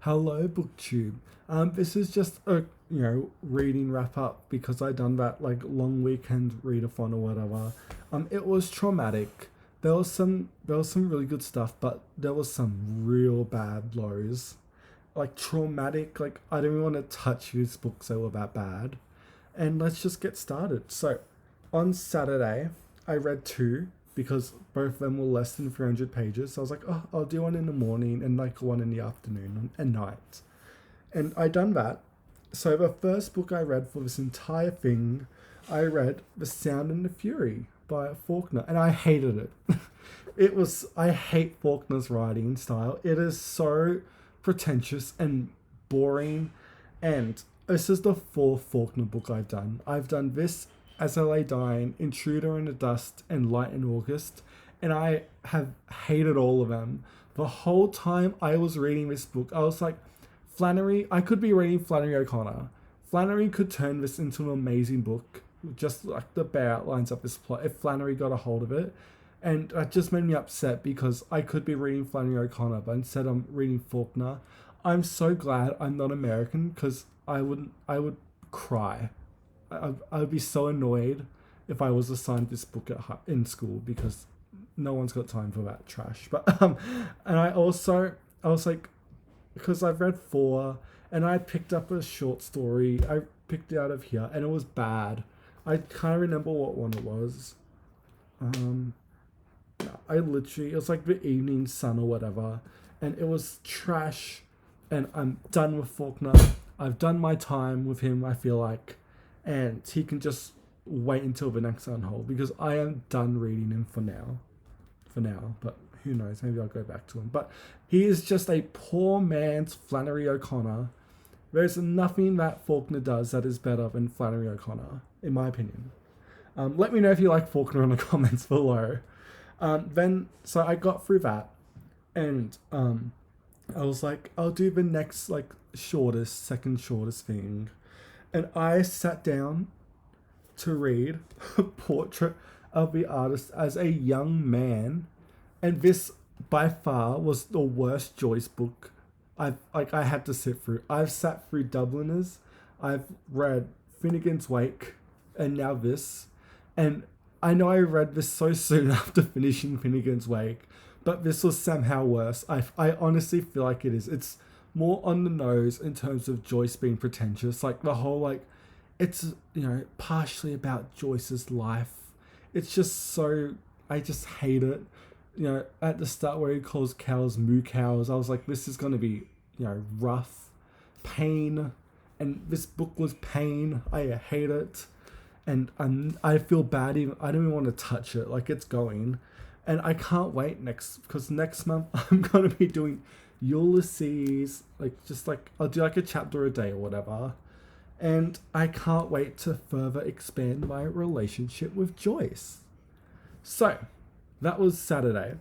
Hello, BookTube. This is just a reading wrap up because I done that like long weekend readathon or whatever. It was traumatic. There was some really good stuff, but there was some real bad lows. Like traumatic. Like I don't even want to touch these books. They were that bad. And let's just get started. So, on Saturday, I read two because both of them were less than 300 pages. So I was like, oh, I'll do one in the morning and like one in the afternoon and night. And I done that. So the first book I read for this entire thing, I read The Sound and the Fury by Faulkner, and I hated it. I hate Faulkner's writing style. It is so pretentious and boring, and this is the fourth Faulkner book I've done. I've done this, As I Lay Dying, Intruder in the Dust, and Light in August, and I have hated all of them. The whole time I was reading this book, I was like, I could be reading Flannery O'Connor. Flannery could turn this into an amazing book, just like the bare outlines of this plot, if Flannery got a hold of it. And that just made me upset because I could be reading Flannery O'Connor, but instead I'm reading Faulkner. I'm so glad I'm not American because I would cry. I would be so annoyed if I was assigned this book in school because no one's got time for that trash. But and I was like, because I've read four and I picked up a short story. I picked it out of here and it was bad. I can't remember what one it was. It was like the Evening Sun or whatever, and it was trash. And I'm done with Faulkner. I've done my time with him, I feel like, and he can just wait until the next unhold because I am done reading him for now. But who knows? Maybe I'll go back to him. But he is just a poor man's Flannery O'Connor. There's nothing that Faulkner does that is better than Flannery O'Connor, in my opinion. Let me know if you like Faulkner in the comments below. So I got through that, and I was like, I'll do the next second shortest thing, and I sat down to read Portrait of the Artist as a Young Man, and this by far was the worst Joyce book I had to sit through. I've sat through Dubliners, I've read Finnegan's Wake, and now this, and I know I read this so soon after finishing Finnegan's Wake, but this was somehow worse. I honestly feel like it is. It's more on the nose in terms of Joyce being pretentious. Like the whole it's partially about Joyce's life. It's just so, I just hate it. At the start where he calls cows moo cows, I was like, this is gonna be rough, pain, and this book was pain. I hate it. And I feel bad. I don't even want to touch it. Like it's going, and I can't wait because next month I'm gonna be doing Ulysses. I'll do a chapter a day or whatever, and I can't wait to further expand my relationship with Joyce. So that was Saturday.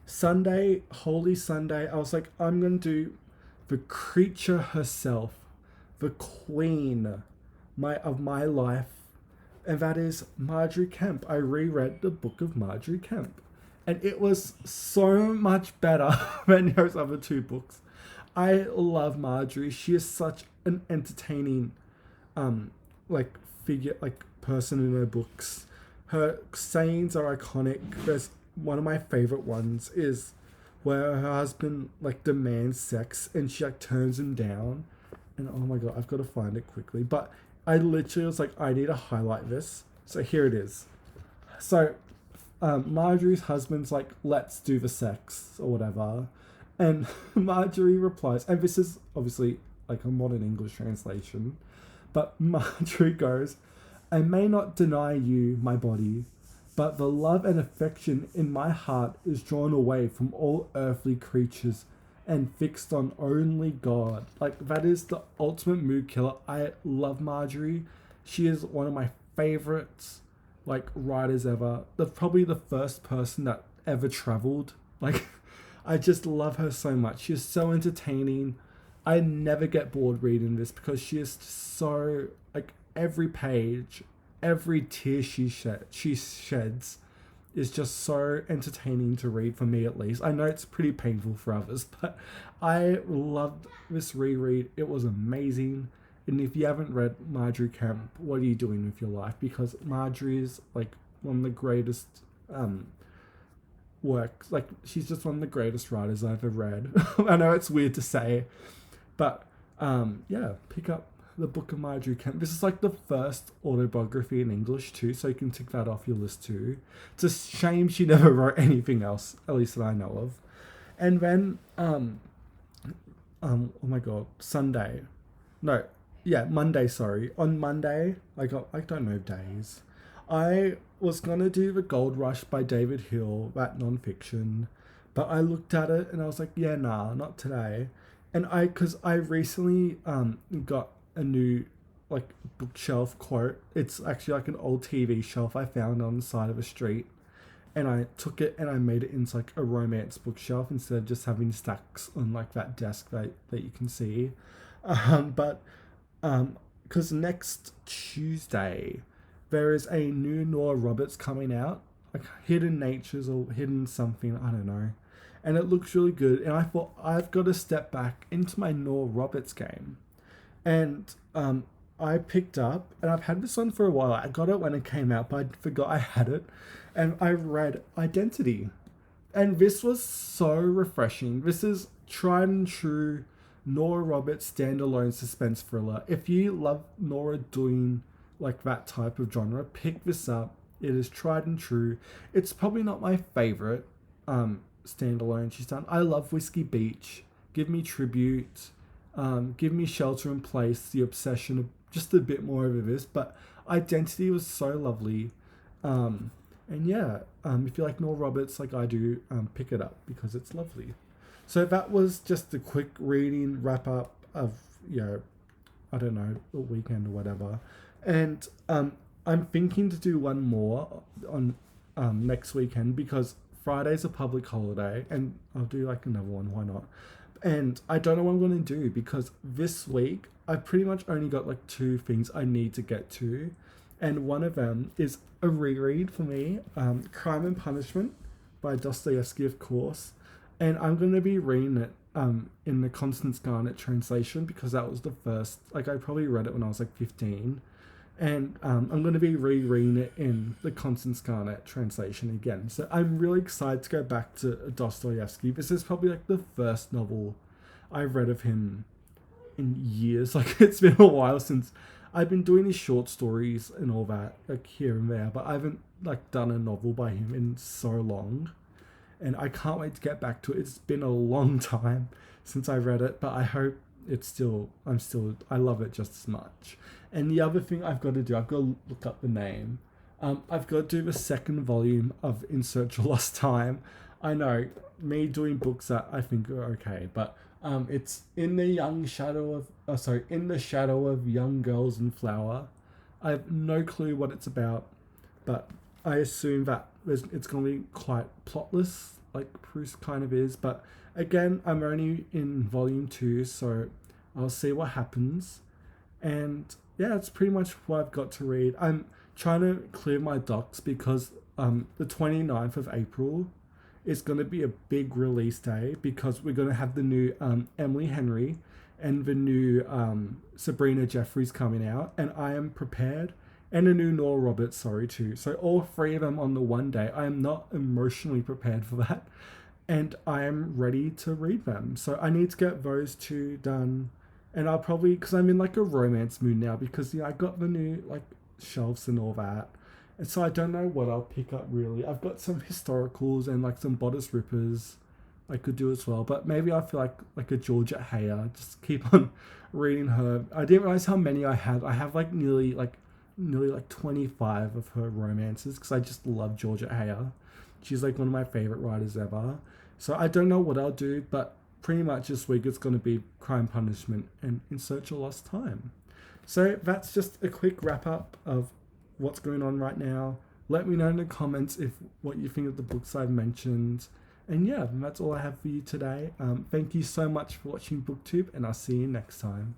Sunday, Holy Sunday. I was like, I'm gonna do the creature herself, the queen, of my life. And that is Marjorie Kemp. I reread the book of Marjorie Kemp, and it was so much better than those other two books. I love Marjorie. She is such an entertaining, figure, person in her books. Her sayings are iconic. There's one of my favorite ones is where her husband demands sex and she turns him down, and oh my god, I've got to find it quickly, but I literally was like, I need to highlight this. So here it is. So Marjorie's husband's like, let's do the sex or whatever. And Marjorie replies, and this is obviously a modern English translation, but Marjorie goes, I may not deny you my body, but the love and affection in my heart is drawn away from all earthly creatures and fixed on only God. That is the ultimate mood killer. I love Marjorie. She is one of my favorites writers ever. Probably the first person that ever traveled. I just love her so much. She is so entertaining. I never get bored reading this because she is so every page, every tear she sheds is just so entertaining to read, for me at least. I know it's pretty painful for others, but I loved this reread. It was amazing. And if you haven't read Marjorie Kemp, what are you doing with your life? Because Marjorie is like one of the greatest works. Like, she's just one of the greatest writers I've ever read. I know it's weird to say, but yeah, pick up the book of Marjorie Kemp. This is like the first autobiography in English too, so you can tick that off your list too. It's a shame she never wrote anything else, at least that I know of. And then oh my god, Monday, sorry. On Monday, I don't know days. I was gonna do The Gold Rush by David Hill, that non-fiction, but I looked at it and I was like, yeah, nah, not today. And because I recently got a new like bookshelf quote. It's actually like an old TV shelf I found on the side of a street, and I took it and I made it into like a romance bookshelf instead of just having stacks on like that desk that you can see. But because next Tuesday there is a new Nora Roberts coming out, like Hidden Natures or Hidden something, I don't know. And it looks really good. And I thought, I've got to step back into my Nora Roberts game. And I picked up, and I've had this one for a while. I got it when it came out, but I forgot I had it. And I read Identity. And this was so refreshing. This is tried and true Nora Roberts standalone suspense thriller. If you love Nora doing like that type of genre, pick this up. It is tried and true. It's probably not my favorite standalone she's done. I love Whiskey Beach. Give me Tribute. Give me Shelter in Place. The Obsession. Just a bit more over this, but Identity was so lovely. And yeah, if you like Nora Roberts like I do, pick it up because it's lovely. So that was just a quick reading wrap up of, I don't know, the weekend or whatever. And I'm thinking to do one more on next weekend because Friday's a public holiday, and I'll do like another one, why not? And I don't know what I'm going to do because this week I pretty much only got like 2 things I need to get to. And one of them is a reread for me, Crime and Punishment by Dostoevsky, of course. And I'm going to be reading it in the Constance Garnett translation because that was the first, like I probably read it when I was like 15. And I'm going to be rereading it in the Constance Garnett translation again. So I'm really excited to go back to Dostoevsky. This is probably like the first novel I've read of him in years. Like, it's been a while since I've been doing his short stories and all that, like here and there, but I haven't like done a novel by him in so long. And I can't wait to get back to it. It's been a long time since I read it, but I hope I love it just as much. And the other thing I've got to do, I've got to look up the name. I've got to do the second volume of In Search of Lost Time. I know, me doing books that I think are okay, but it's In the Shadow of Young Girls in Flower. I have no clue what it's about, but I assume that it's going to be quite plotless, like Proust kind of is. But again, I'm only in volume 2, so I'll see what happens. And yeah, that's pretty much what I've got to read. I'm trying to clear my docs because the 29th of April is going to be a big release day because we're going to have the new Emily Henry and the new Sabrina Jeffries coming out, and I am prepared. And a new Nora Roberts, too. So all 3 of them on the one day. I am not emotionally prepared for that. And I am ready to read them. So I need to get those 2 done. And I'll probably, because I'm in like a romance mood now, because I got the new like shelves and all that. And so I don't know what I'll pick up really. I've got some historicals and like some bodice rippers I could do as well. But maybe I feel like a Georgette Heyer. Just keep on reading her. I didn't realize how many I have. I have like nearly 25 of her romances because I just love Georgette Heyer. She's like one of my favorite writers ever. So I don't know what I'll do, but pretty much this week it's going to be Crime, Punishment and In Search of Lost Time. So that's just a quick wrap up of what's going on right now. Let me know in the comments what you think of the books I've mentioned. And yeah, that's all I have for you today. Thank you so much for watching BookTube, and I'll see you next time.